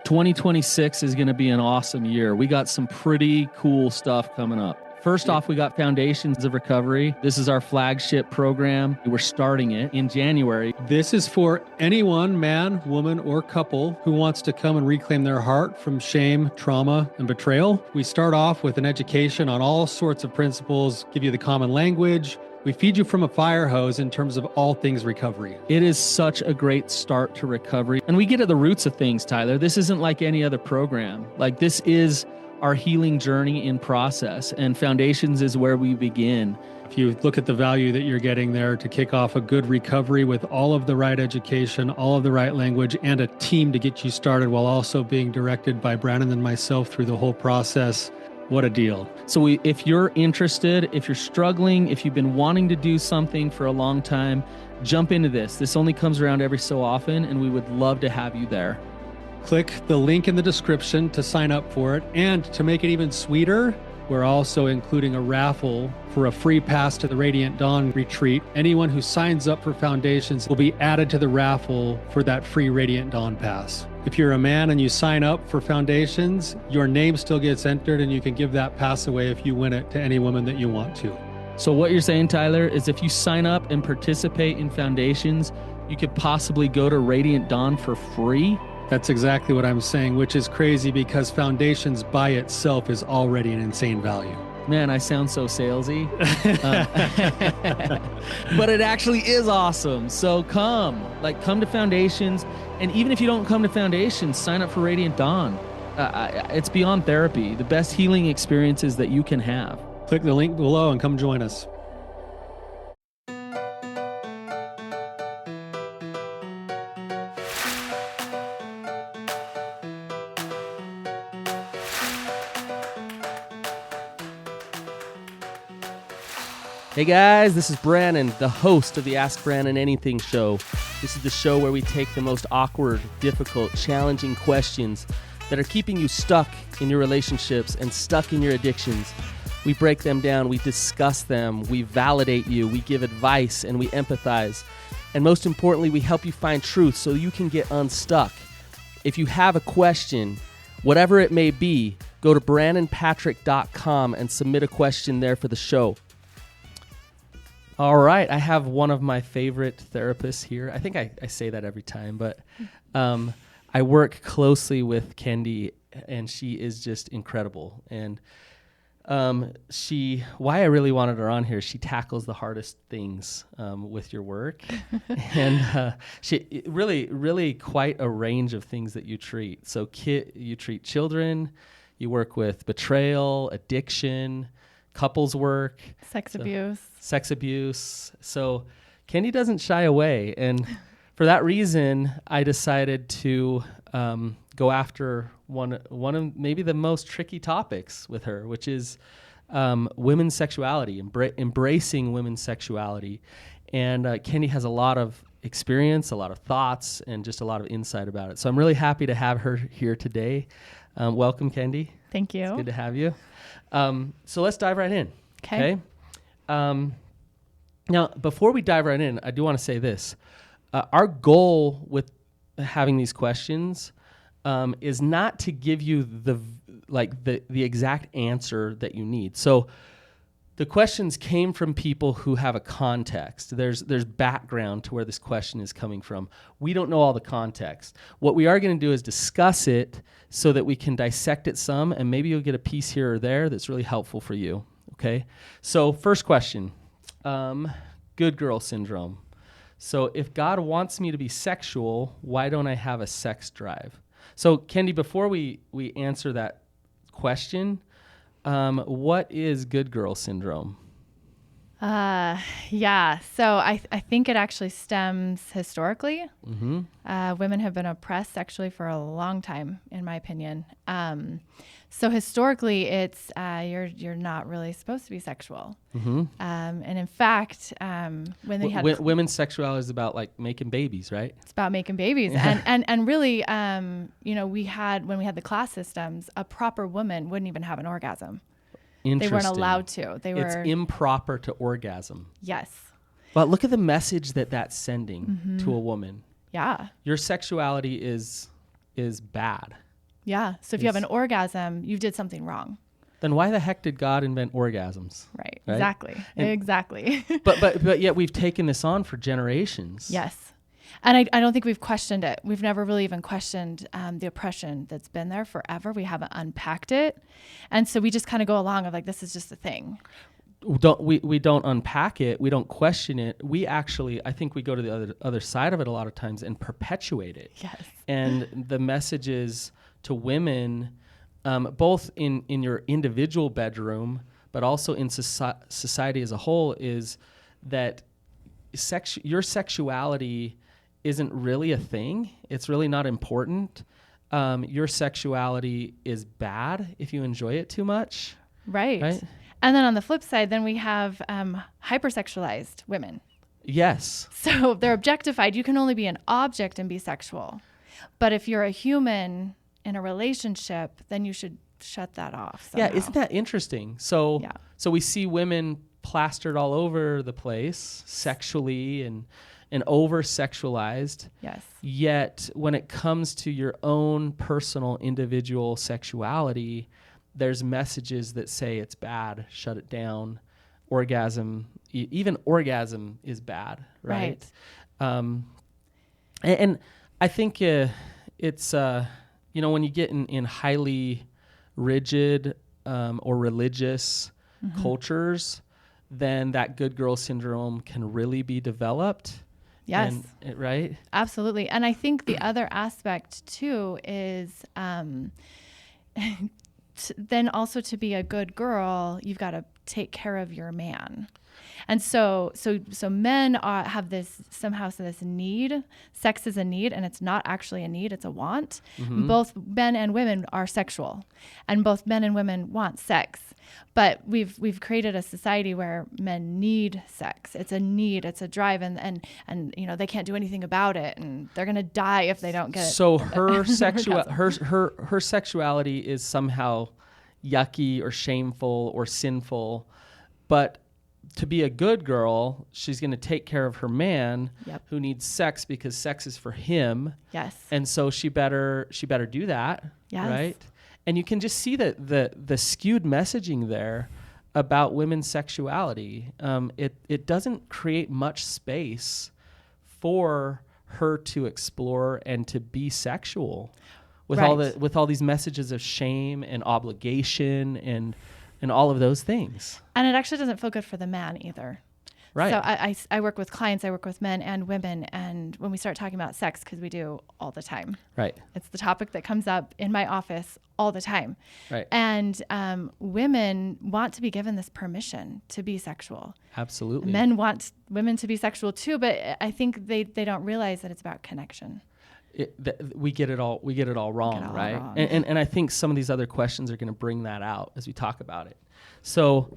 2026 is going to be an awesome year. We got some pretty cool stuff coming up. First off, we got Foundations of Recovery. This is our flagship program. We're starting it in January. This is for anyone, man, woman, or couple who wants to come and reclaim their heart from shame, trauma, and betrayal. We start off with an education on all sorts of principles, give you the common language. We feed you from a fire hose in terms of all things recovery. It is such a great start to recovery. And we get at the roots of things, Tyler. This isn't like any other program. Like, this is our healing journey in process, and Foundations is where we begin. If you look at the value that you're getting there to kick off a good recovery with all of the right education, all of the right language, and a team to get you started while also being directed by Brandon and myself through the whole process, what a deal. So if you're interested, if you're struggling, if you've been wanting to do something for a long time, jump into this. This only comes around every so often, and we would love to have you there. Click the link in the description to sign up for it. And to make it even sweeter, we're also including a raffle for a free pass to the Radiant Dawn retreat. Anyone who signs up for Foundations will be added to the raffle for that free Radiant Dawn pass. If you're a man and you sign up for Foundations, your name still gets entered, and you can give that pass away if you win it to any woman that you want to. So what you're saying, Tyler, is if you sign up and participate in Foundations, you could possibly go to Radiant Dawn for free? That's exactly what I'm saying, which is crazy because Foundations by itself is already an insane value. Man, I sound so salesy. But it actually is awesome. So come to Foundations. And even if you don't come to Foundations, sign up for Radiant Dawn. It's beyond therapy, the best healing experiences that you can have. Click the link below and come join us. Hey guys, this is Brandon, the host of the Ask Brandon Anything show. This is the show where we take the most awkward, difficult, challenging questions that are keeping you stuck in your relationships and stuck in your addictions. We break them down, we discuss them, we validate you, we give advice, and we empathize. And most importantly, we help you find truth so you can get unstuck. If you have a question, whatever it may be, go to brandonpatrick.com and submit a question there for the show. All right, I have one of my favorite therapists here. I think I say that every time, but I work closely with Kendee, and she is just incredible. And why I really wanted her on here, she tackles the hardest things with your work. And she really quite a range of things that you treat. So you treat children, you work with betrayal, addiction, couples work. Sex abuse. So Kendee doesn't shy away. And for that reason, I decided to go after one of maybe the most tricky topics with her, which is women's sexuality, embracing women's sexuality. And Kendee has a lot of experience, a lot of thoughts, and just a lot of insight about it. So I'm really happy to have her here today. Welcome, Kendee. Thank you. It's good to have you. So let's dive right in. Okay. Now, before we dive right in, I do want to say this. Our goal with having these questions is not to give you the exact answer that you need. So the questions came from people who have a context. There's background to where this question is coming from. We don't know all the context. What we are going to do is discuss it so that we can dissect it some, and maybe you'll get a piece here or there that's really helpful for you. Okay? So first question, good girl syndrome. So if God wants me to be sexual, why don't I have a sex drive? So Kendee, before we answer that question, what is good girl syndrome? Yeah. So I think it actually stems historically. Mm-hmm. Women have been oppressed sexually for a long time, in my opinion. So historically, it's you're not really supposed to be sexual. Mm-hmm. And in fact, when they had women's sexuality is about like making babies, right? It's about making babies, and really, when we had the class systems, a proper woman wouldn't even have an orgasm. They weren't allowed to. It's improper to orgasm. Yes. But look at the message that's sending to a woman. Yeah. Your sexuality is bad. Yeah. So if you have an orgasm, you did something wrong. Then why the heck did God invent orgasms? Right. Right? Exactly. Exactly. But yet we've taken this on for generations. Yes. And I don't think we've questioned it. We've never really even questioned the oppression that's been there forever. We haven't unpacked it. And so we just kind of go along of like, this is just a thing. We don't unpack it. We don't question it. We actually, I think we go to the other side of it a lot of times and perpetuate it. Yes. And the messages to women, both in your individual bedroom, but also in society as a whole, is that your sexuality isn't really a thing. It's really not important. Your sexuality is bad if you enjoy it too much. Right. And then on the flip side, then we have hypersexualized women. Yes. So they're objectified. You can only be an object and be sexual. But if you're a human in a relationship, then you should shut that off somehow. Yeah, isn't that interesting? So we see women plastered all over the place sexually and over sexualized. Yes. Yet when it comes to your own personal individual sexuality, there's messages that say it's bad, shut it down. Orgasm, even orgasm is bad, right? And I think it's, when you get in highly rigid or religious cultures, then that good girl syndrome can really be developed. Yes. Right? Absolutely. And I think the other aspect too is then also to be a good girl, you've got to take care of your man. And so men have this need. Sex is a need, and it's not actually a need; it's a want. Mm-hmm. Both men and women are sexual, and both men and women want sex. But we've created a society where men need sex. It's a need, it's a drive, and they can't do anything about it, and they're gonna die if they don't get it. So her her sexuality is somehow yucky or shameful or sinful, but to be a good girl, she's going to take care of her man who needs sex because sex is for him. Yes. And so she better do that. Yes. Right? And you can just see the skewed messaging there about women's sexuality. It doesn't create much space for her to explore and to be sexual with all these messages of shame and obligation and all of those things. And it actually doesn't feel good for the man either. Right. So I work with clients, I work with men and women, and when we start talking about sex, because we do all the time. Right. It's the topic that comes up in my office all the time. Right. And women want to be given this permission to be sexual. Absolutely. Men want women to be sexual too, but I think they don't realize that it's about connection. We get it all wrong, right? Wrong. And I think some of these other questions are going to bring that out as we talk about it. So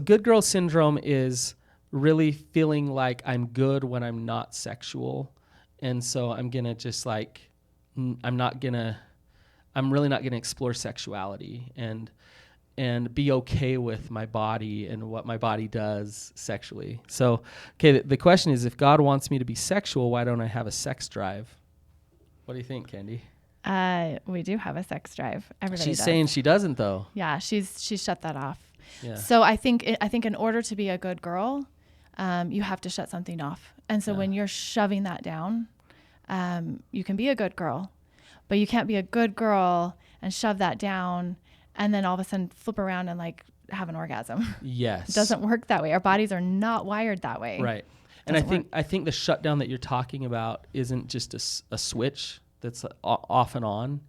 good girl syndrome is really feeling like I'm good when I'm not sexual, and so I'm gonna just I'm really not gonna explore sexuality and be okay with my body and what my body does sexually. So the question is, if God wants me to be sexual, why don't I have a sex drive? What do you think, Kendee? We do have a sex drive. Everybody She's does. saying she doesn't, though. Yeah, she's shut that off. Yeah. So I think in order to be a good girl, you have to shut something off. And so when you're shoving that down, you can be a good girl, but you can't be a good girl and shove that down and then all of a sudden flip around and have an orgasm. Yes. It doesn't work that way. Our bodies are not wired that way. Right. And I think the shutdown that you're talking about isn't just a switch that's off and on,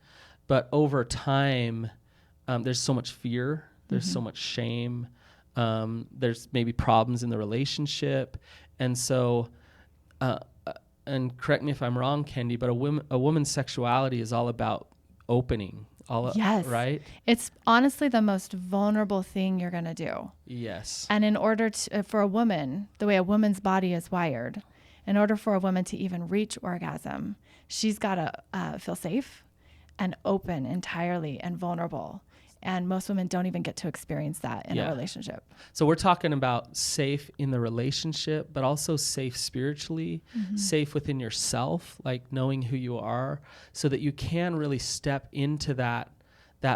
but over time, there's so much fear, there's so much shame, there's maybe problems in the relationship, and so, and correct me if I'm wrong, Kendee, but a woman's sexuality is all about opening. Yes. Right? It's honestly the most vulnerable thing you're going to do. Yes. And in order for a woman, the way a woman's body is wired, in order for a woman to even reach orgasm, she's got to feel safe and open entirely and vulnerable. And most women don't even get to experience that in a relationship. So we're talking about safe in the relationship, but also safe spiritually, safe within yourself, like knowing who you are, so that you can really step into that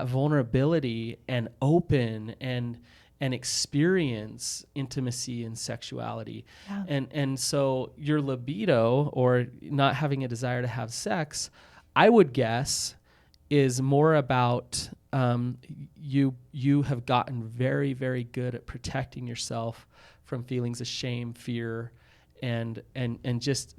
vulnerability and open and experience intimacy and sexuality. And so your libido, or not having a desire to have sex, I would guess is more about you have gotten very, very good at protecting yourself from feelings of shame, fear, and just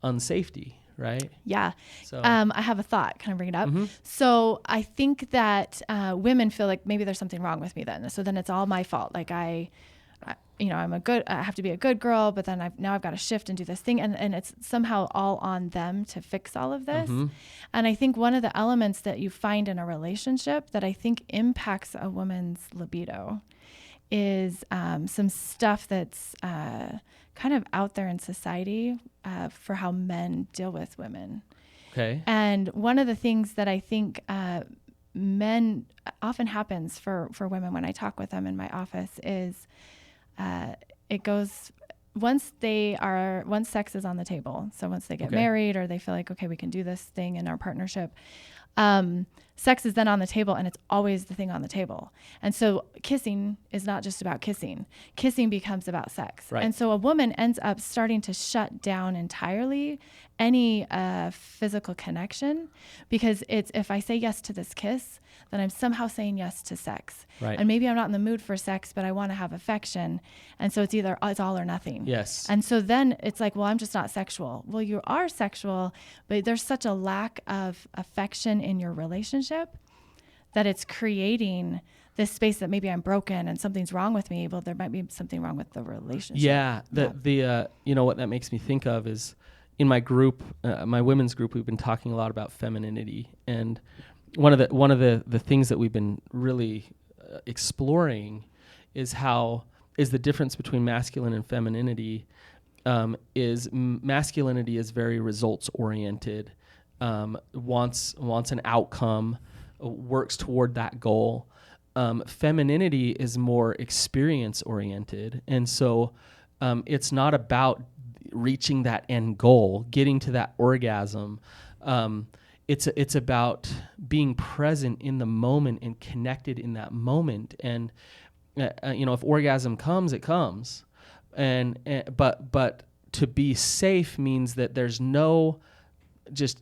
unsafety, right? Yeah. So I have a thought. Can I bring it up? So I think that women feel like maybe there's something wrong with me then. So then it's all my fault. Like I have to be a good girl, but then I've got to shift and do this thing. And it's somehow all on them to fix all of this. And I think one of the elements that you find in a relationship that I think impacts a woman's libido is some stuff that's kind of out there in society for how men deal with women. Okay. And one of the things that I think men often happens for women when I talk with them in my office is it goes once sex is on the table. So once they get married or they feel like, okay, we can do this thing in our partnership, sex is then on the table, and it's always the thing on the table. And so kissing is not just about kissing. Kissing becomes about sex. Right. And so a woman ends up starting to shut down entirely any physical connection, because it's, if I say yes to this kiss, then I'm somehow saying yes to sex. Right. And maybe I'm not in the mood for sex, but I want to have affection. And so it's all or nothing. Yes. And so then it's like, well, I'm just not sexual. Well, you are sexual, but there's such a lack of affection in your relationship that it's creating this space that maybe I'm broken and something's wrong with me. Well, there might be something wrong with the relationship. Yeah. You know what that makes me think of is in my group, my women's group, we've been talking a lot about femininity, and one of the things that we've been really exploring is the difference between masculine and femininity. Masculinity is very results oriented, wants an outcome, works toward that goal. Femininity is more experience oriented, and so it's not about reaching that end goal, getting to that orgasm. It's about being present in the moment and connected in that moment. And if orgasm comes, it comes. But to be safe means that there's no just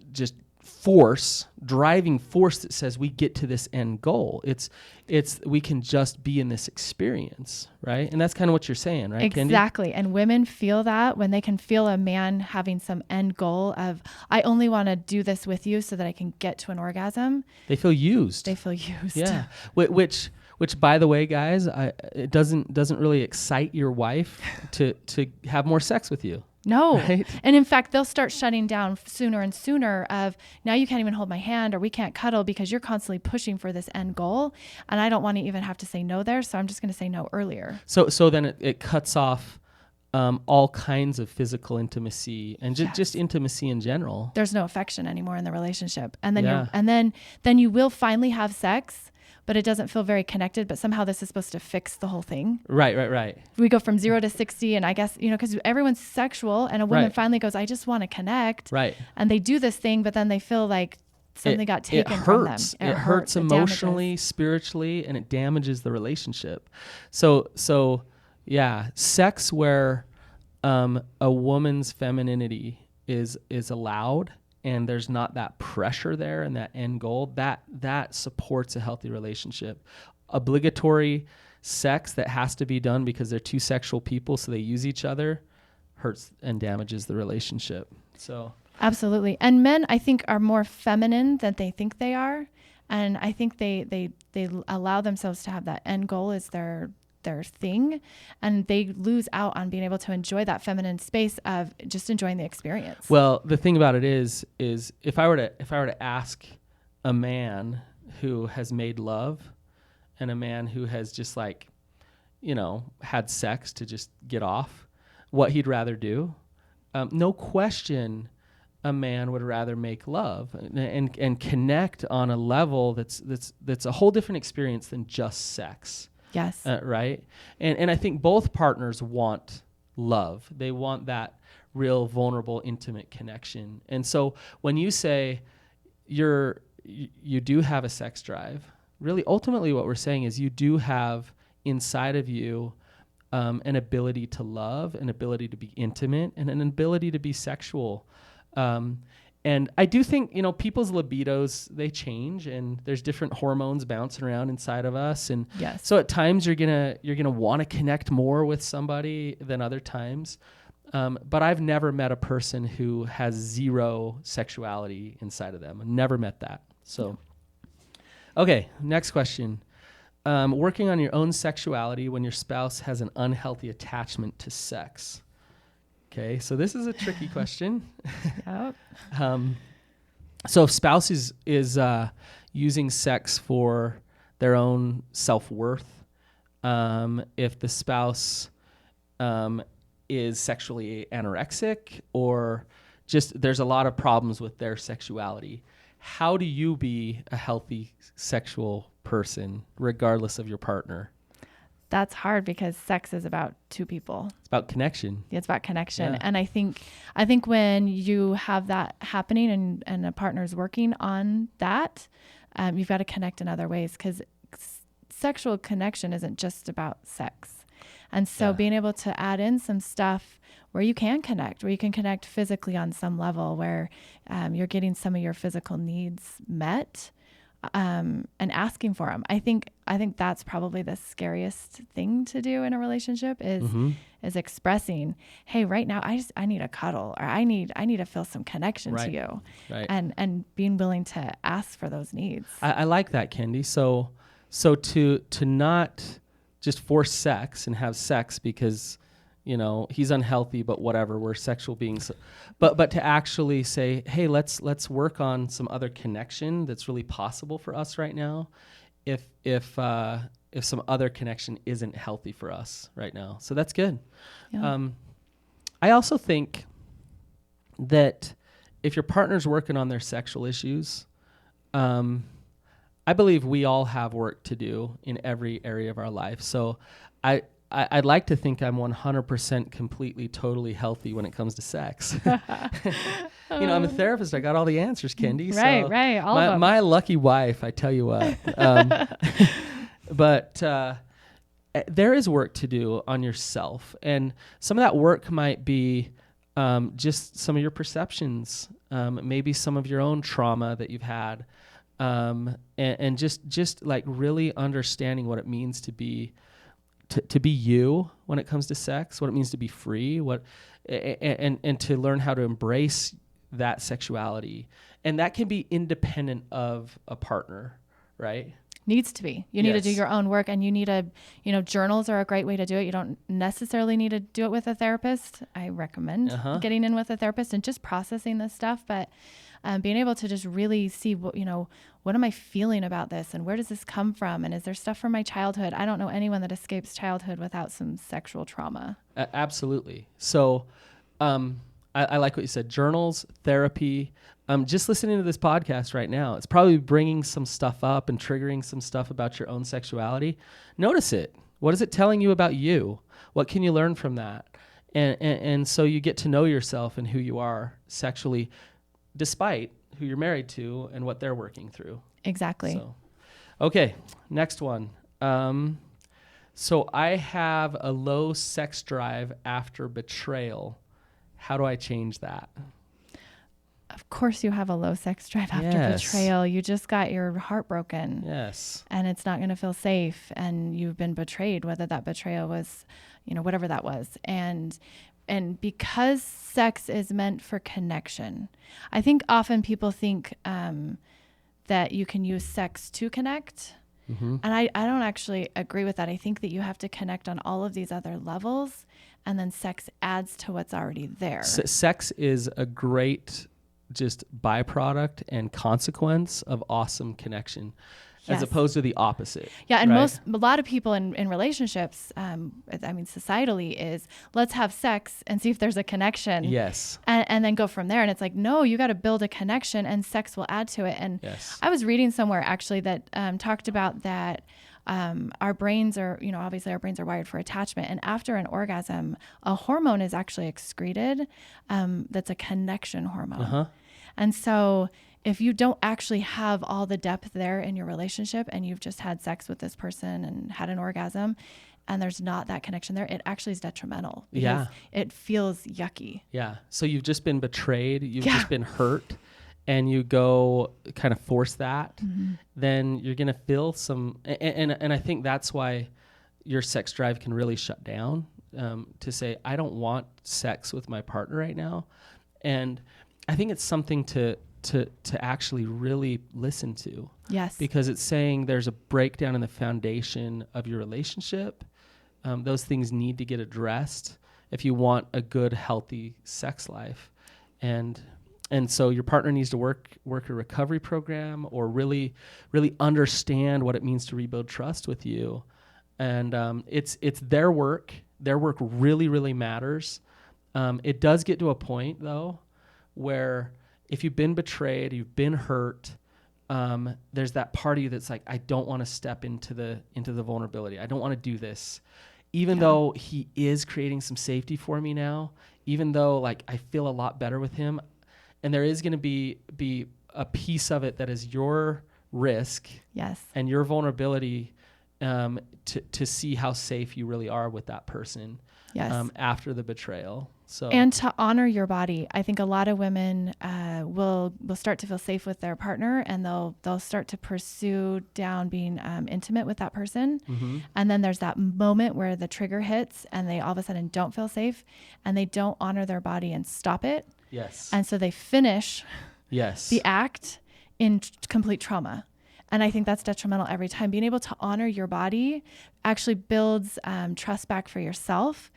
driving force that says we get to this end goal. It's we can just be in this experience, right? And that's kind of what you're saying, right, Kendee? Exactly. And women feel that when they can feel a man having some end goal of, I only want to do this with you so that I can get to an orgasm. They feel used. Yeah. Which by the way, guys, it doesn't really excite your wife to have more sex with you. No. Right? And in fact, they'll start shutting down sooner and sooner of, now you can't even hold my hand, or we can't cuddle because you're constantly pushing for this end goal. And I don't want to even have to say no there. So I'm just going to say no earlier. So then it cuts off all kinds of physical intimacy and just intimacy in general. There's no affection anymore in the relationship. And then then you will finally have sex, but it doesn't feel very connected, but somehow this is supposed to fix the whole thing. Right. We go from 0 to 60, and I guess, because everyone's sexual, and a woman finally goes, I just want to connect. Right. And they do this thing, but then they feel like something got taken from them. It hurts emotionally, spiritually, and it damages the relationship. So yeah, sex where a woman's femininity is allowed, and there's not that pressure there and that end goal, that supports a healthy relationship. Obligatory sex that has to be done because they're two sexual people, so they use each other, hurts and damages the relationship. So absolutely. And men, I think, are more feminine than they think they are. And I think they allow themselves to have that end goal as their thing, and they lose out on being able to enjoy that feminine space of just enjoying the experience. Well, the thing about it is if I were to ask a man who has made love and a man who has just had sex to just get off, what he'd rather do, no question, a man would rather make love and connect on a level that's a whole different experience than just sex. Yes. Right. And I think both partners want love. They want that real vulnerable, intimate connection. And so when you say you do have a sex drive, really ultimately what we're saying is you do have inside of you an ability to love, an ability to be intimate, and an ability to be sexual. And I do think, people's libidos, they change, and there's different hormones bouncing around inside of us. And Yes. so at times you're gonna want to connect more with somebody than other times. But I've never met a person who has zero sexuality inside of them. I've never met that. So, okay, next question. Working on your own sexuality when your spouse has an unhealthy attachment to sex. Okay, so this is a tricky question. Yep. So if spouse is using sex for their own self-worth, if the spouse is sexually anorexic, or just there's a lot of problems with their sexuality, how do you be a healthy sexual person regardless of your partner? That's hard because sex is about two people. It's about connection. It's about connection. Yeah. And I think when you have that happening and a partner's working on that, you've got to connect in other ways, because sexual connection isn't just about sex. And so being able to add in some stuff where you can connect physically on some level, where you're getting some of your physical needs met, and asking for them. I think that's probably the scariest thing to do in a relationship is expressing, hey, right now I need a cuddle, or I need to feel some connection to you, and being willing to ask for those needs. I like that, Kendee. So to not just force sex and have sex because he's unhealthy, but whatever, we're sexual beings, but to actually say, hey, let's work on some other connection that's really possible for us right now, if some other connection isn't healthy for us right now. So that's good. Yeah. I also think that if your partner's working on their sexual issues, I believe we all have work to do in every area of our life. So I'd like to think I'm 100% completely, totally healthy when it comes to sex. I'm a therapist. I got all the answers, Kendee. Right. All of them. My lucky wife, I tell you what. But there is work to do on yourself. And some of that work might be just some of your perceptions, maybe some of your own trauma that you've had, and just like really understanding what it means to be you when it comes to sex, what it means to be free, and to learn how to embrace that sexuality. And that can be independent of a partner, right? Needs to be. You need to do your own work, and you need journals are a great way to do it. You don't necessarily need to do it with a therapist. I recommend getting in with a therapist and just processing this stuff, but being able to just really see what am I feeling about this, and where does this come from, and is there stuff from my childhood? I don't know anyone that escapes childhood without some sexual trauma. Absolutely. So I like what you said, journals, therapy. Just listening to this podcast right now, it's probably bringing some stuff up and triggering some stuff about your own sexuality. Notice it. What is it telling you about you? What can you learn from that? And so you get to know yourself and who you are sexually, despite who you're married to and what they're working through. Exactly. So, okay, next one. So I have a low sex drive after betrayal. How do I change that? Of course you have a low sex drive after betrayal. You just got your heart broken. Yes. And it's not going to feel safe, and you've been betrayed, whether that betrayal was, whatever that was. And because sex is meant for connection, I think often people think that you can use sex to connect. Mm-hmm. And I don't actually agree with that. I think that you have to connect on all of these other levels, and then sex adds to what's already there. Sex is a great just byproduct and consequence of awesome connection, as Yes. opposed to the opposite. Yeah, and right? a lot of people in relationships, societally is let's have sex and see if there's a connection. Yes. And then go from there. And it's like, no, you got to build a connection and sex will add to it. And Yes. I was reading somewhere actually that talked about that our brains are, obviously our brains are wired for attachment. And after an orgasm, a hormone is actually excreted that's a connection hormone. Uh-huh. And so if you don't actually have all the depth there in your relationship and you've just had sex with this person and had an orgasm and there's not that connection there, it actually is detrimental because Yeah. it feels yucky. Yeah. So you've just been betrayed. You've Yeah. just been hurt, and you go kind of force that. Mm-hmm. Then you're going to feel some, and I think that's why your sex drive can really shut down, to say, I don't want sex with my partner right now. And I think it's something to actually really listen to. Yes. Because it's saying there's a breakdown in the foundation of your relationship. Those things need to get addressed if you want a good, healthy sex life. And so your partner needs to work a recovery program or really, really understand what it means to rebuild trust with you. And it's their work. Their work really, really matters. It does get to a point, though, where if you've been betrayed, you've been hurt, there's that part of you that's like, I don't want to step into the vulnerability. I don't want to do this. Even though he is creating some safety for me now, even though like I feel a lot better with him, and there is going to be a piece of it that is your risk Yes. and your vulnerability, to see how safe you really are with that person. Yes. After the betrayal. So And to honor your body. I think a lot of women will start to feel safe with their partner and they'll start to pursue down being intimate with that person. Mm-hmm. And then there's that moment where the trigger hits and they all of a sudden don't feel safe and they don't honor their body and stop it. Yes. And so they finish Yes. the act in complete trauma. And I think that's detrimental every time. Being able to honor your body actually builds trust back for yourself.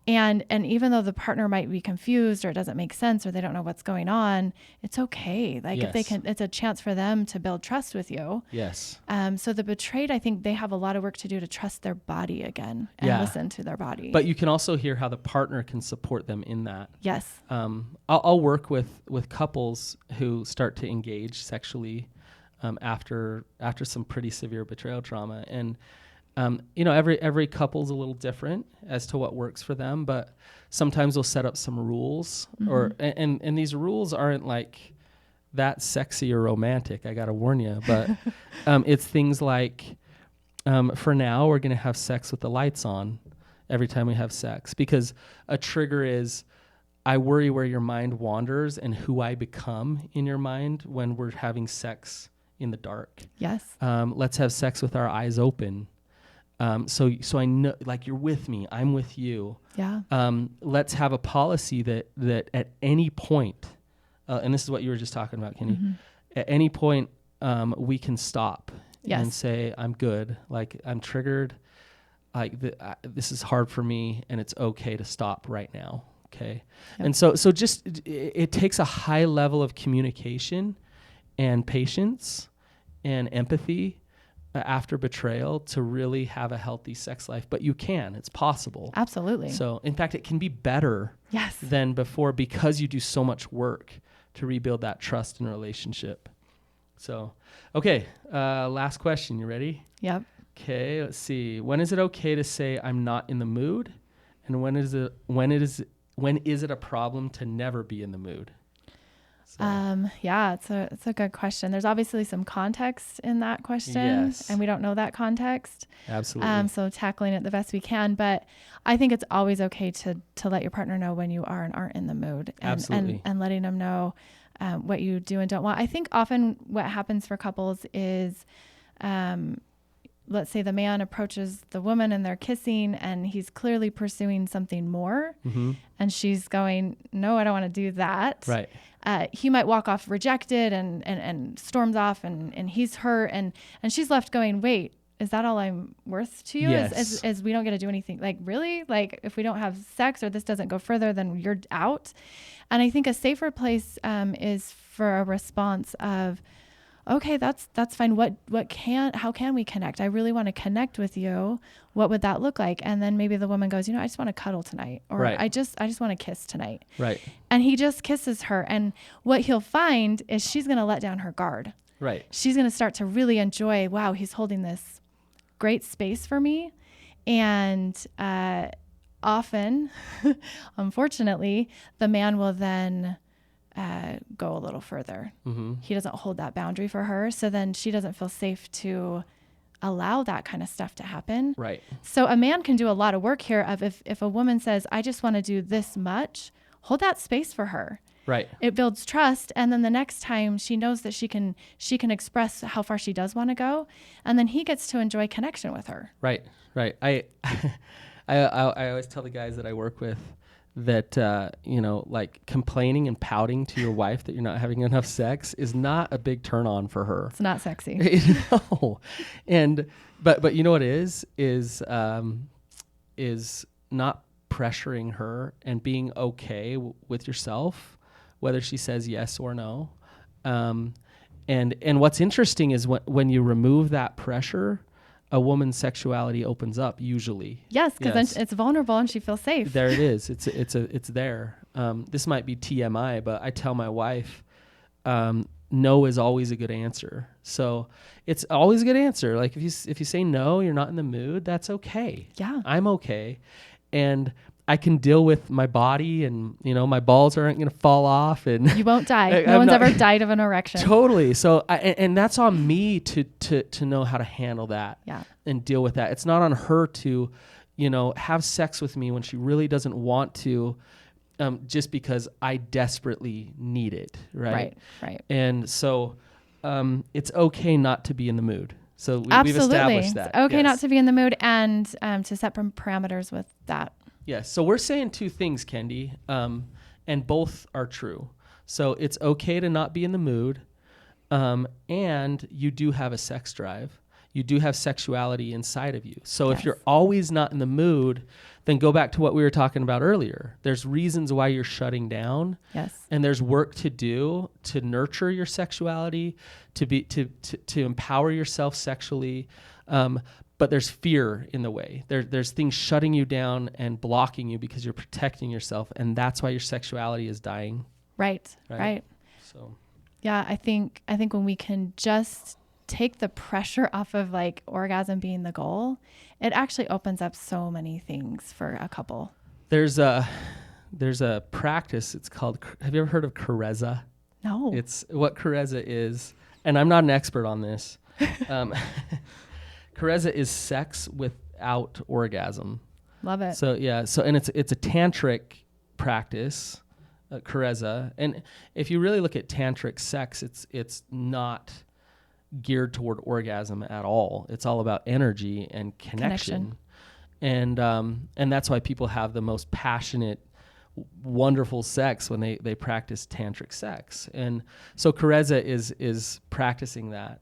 And even though the partner might be confused or it doesn't make sense or they don't know what's going on, it's okay. Like if they Yes. can, it's a chance for them to build trust with you. Yes. So the betrayed, I think they have a lot of work to do to trust their body again and Yeah. listen to their body. But you can also hear how the partner can support them in that. yes. I'll work with couples who start to engage sexually after some pretty severe betrayal trauma. And every couple's a little different as to what works for them, but sometimes we'll set up some rules, and these rules aren't like that sexy or romantic, I gotta warn you, but it's things like, for now, we're gonna have sex with the lights on every time we have sex, because a trigger is, I worry where your mind wanders and who I become in your mind when we're having sex in the dark. Yes. Let's have sex with our eyes open. So I know, like, you're with me, I'm with you. Yeah. Let's have a policy that at any point, and this is what you were just talking about, Kendee, at any point, we can stop and say, I'm good. Like, I'm triggered. Like, this is hard for me, and it's okay to stop right now. Okay. Yep. And so just, it takes a high level of communication and patience and empathy after betrayal to really have a healthy sex life. But you can, it's possible. Absolutely. So in fact, it can be better Yes. than before because you do so much work to rebuild that trust in a relationship. So, okay. Last question. You ready? Yep. Okay. Let's see. When is it okay to say I'm not in the mood? And when is it a problem to never be in the mood? So. Yeah, it's a good question. There's obviously some context in that question, Yes. and we don't know that context. Absolutely. So tackling it the best we can, but I think it's always okay to let your partner know when you are and aren't in the mood, and Absolutely. and letting them know what you do and don't want. I think often what happens for couples is, let's say the man approaches the woman and they're kissing and he's clearly pursuing something more, and she's going, no, I don't want to do that. Right. He might walk off rejected and storms off and he's hurt and she's left going, wait, is that all I'm worth to you? Yes. As we don't get to do anything? Like, really? Like, if we don't have sex or this doesn't go further, then you're out. And I think a safer place is for a response of, okay, that's fine. How can we connect? I really want to connect with you. What would that look like? And then maybe the woman goes, I just want to cuddle tonight, or Right. I just want to kiss tonight. Right. And he just kisses her. And what he'll find is she's going to let down her guard. Right. She's going to start to really enjoy, wow, he's holding this great space for me. And often, unfortunately, the man will then go a little further. Mm-hmm. He doesn't hold that boundary for her. So then she doesn't feel safe to allow that kind of stuff to happen. Right. So a man can do a lot of work here of if a woman says, I just want to do this much, hold that space for her. Right. It builds trust. And then the next time she knows that she can express how far she does want to go. And then he gets to enjoy connection with her. Right. Right. I always tell the guys that I work with that, like complaining and pouting to your wife that you're not having enough sex is not a big turn on for her. It's not sexy. No. And, but you know what is not pressuring her and being okay with yourself, whether she says yes or no. And what's interesting is when you remove that pressure, a woman's sexuality opens up usually. Yes, because then it's vulnerable and she feels safe. There it is. It's there. This might be TMI, but I tell my wife, no is always a good answer. So it's always a good answer. Like if you say no, you're not in the mood, that's okay. Yeah. I'm okay. And I can deal with my body, and my balls aren't going to fall off, and you won't die. No one's ever died of an erection. Totally. So and that's on me to know how to handle that. Yeah. And deal with that. It's not on her to, have sex with me when she really doesn't want to, just because I desperately need it. Right. Right. And so, it's okay not to be in the mood. So we've Absolutely. established that. It's okay not to be in the mood and to set parameters with that. Yes. So we're saying two things, Kendee, and both are true. So it's okay to not be in the mood, and you do have a sex drive. You do have sexuality inside of you. So if you're always not in the mood, then go back to what we were talking about earlier. There's reasons why you're shutting down. Yes. And there's work to do to nurture your sexuality, to empower yourself sexually. But there's fear in the way. There's things shutting you down and blocking you because you're protecting yourself, and that's why your sexuality is dying. Right. So, yeah, I think when we can just take the pressure off of like orgasm being the goal, it actually opens up so many things for a couple. There's a practice. It's called. Have you ever heard of Carezza? No. It's what Carezza is, and I'm not an expert on this. Carezza is sex without orgasm. Love it. So and it's a tantric practice, Carezza. And if you really look at tantric sex, it's not geared toward orgasm at all. It's all about energy and connection. And that's why people have the most passionate, wonderful sex when they practice tantric sex. And so Carezza is practicing that.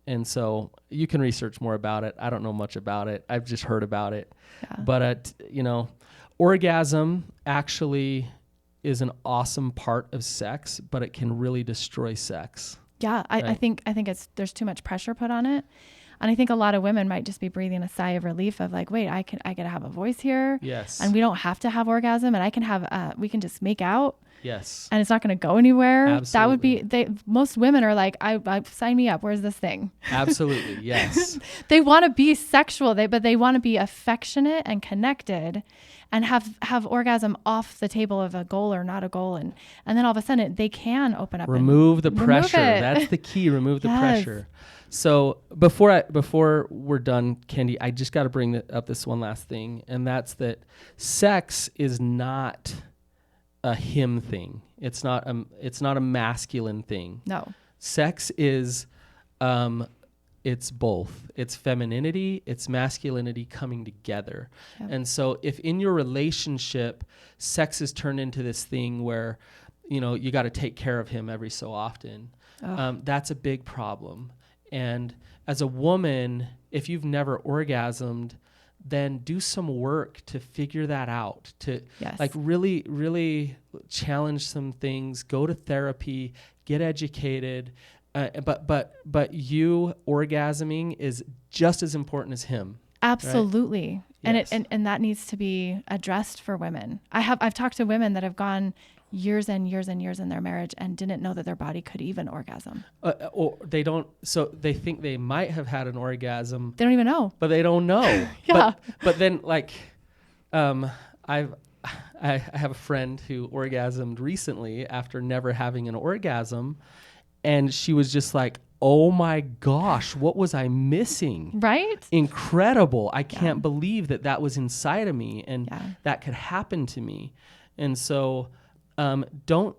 And so you can research more about it. I don't know much about it. I've just heard about it. Yeah. But, orgasm actually is an awesome part of sex, but it can really destroy sex. Yeah, right? I think there's too much pressure put on it. And I think a lot of women might just be breathing a sigh of relief of like, wait, I get to have a voice here. Yes. And we don't have to have orgasm, and I can have, we can just make out. Yes. And it's not going to go anywhere. Absolutely. That would be, most women are like, I sign me up. Where's this thing? Absolutely. Yes. They want to be sexual, but they want to be affectionate and connected and have orgasm off the table of a goal or not a goal. And then all of a sudden they can open up. Remove the pressure. That's the key. Remove the pressure. So before we're done, Kendee, I just got to bring up this one last thing. And that's that sex is not a him thing. It's not a masculine thing. No. Sex is, it's both. It's femininity, it's masculinity coming together. Yep. And so if in your relationship, sex is turned into this thing where, you got to take care of him every so often, that's a big problem. And as a woman, if you've never orgasmed, then do some work to figure that out, to Yes. like really, really challenge some things, go to therapy, get educated. But you orgasming is just as important as him. Absolutely. Right? And Yes. and that needs to be addressed for women. I've talked to women that have gone years and years and years in their marriage and didn't know that their body could even orgasm. Or they don't, so they think they might have had an orgasm, They don't even know. but they don't know. Yeah. But then like, I have a friend who orgasmed recently after never having an orgasm, and she was just like, "Oh my gosh, what was I missing?" Right? Incredible! I can't believe that was inside of me, and Yeah. that could happen to me. And so, don't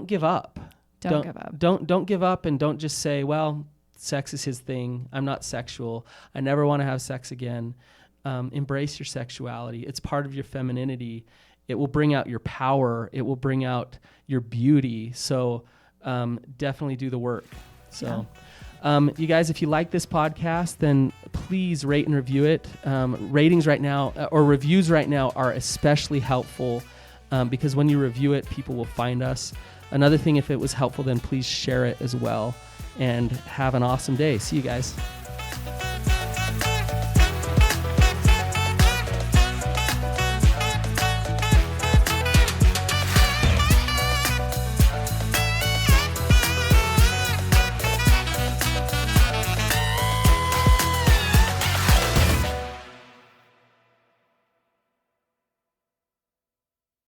give up. Don't give up. Don't give up, and don't just say, "Well, sex is his thing. I'm not sexual. I never want to have sex again." Embrace your sexuality. It's part of your femininity. It will bring out your power. It will bring out your beauty. So definitely do the work. So you guys, if you like this podcast, then please rate and review it. Ratings right now, or reviews right now, are especially helpful because when you review it, people will find us. Another thing, if it was helpful, then please share it as well. And have an awesome day. See you guys.